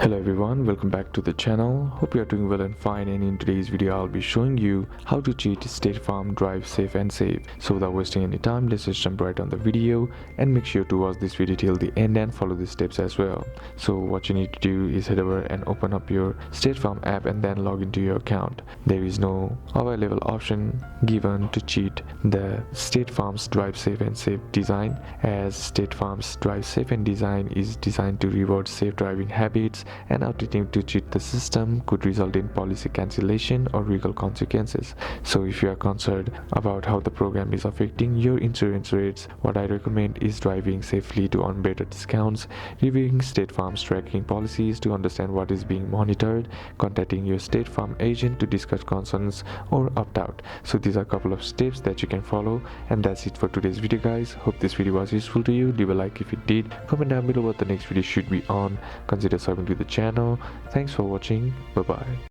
Hello everyone, welcome back to the channel. Hope you are doing well and fine, and in today's video I'll be showing you how to cheat State Farm Drive Safe and Save. So without wasting any time, let's just jump right on the video and make sure to watch this video till the end and follow the steps as well. So what you need to do is head over and open up your State Farm app and then log into your account. There is no available option given to cheat the State Farm's Drive Safe and Save design, as State Farm's Drive Safe and design is designed to reward safe driving habits, and attempting to cheat the system could result in policy cancellation or legal consequences. So if you are concerned about how the program is affecting your insurance rates, what I recommend is driving safely to earn better discounts, reviewing State Farm's tracking policies to understand what is being monitored, contacting your State Farm agent to discuss concerns or opt out. So these are a couple of steps that you can follow, and that's it for today's video guys. Hope this video was useful to you. Leave a like if it did, comment down below what the next video should be on, consider subscribing to the channel. Thanks for watching. Bye bye.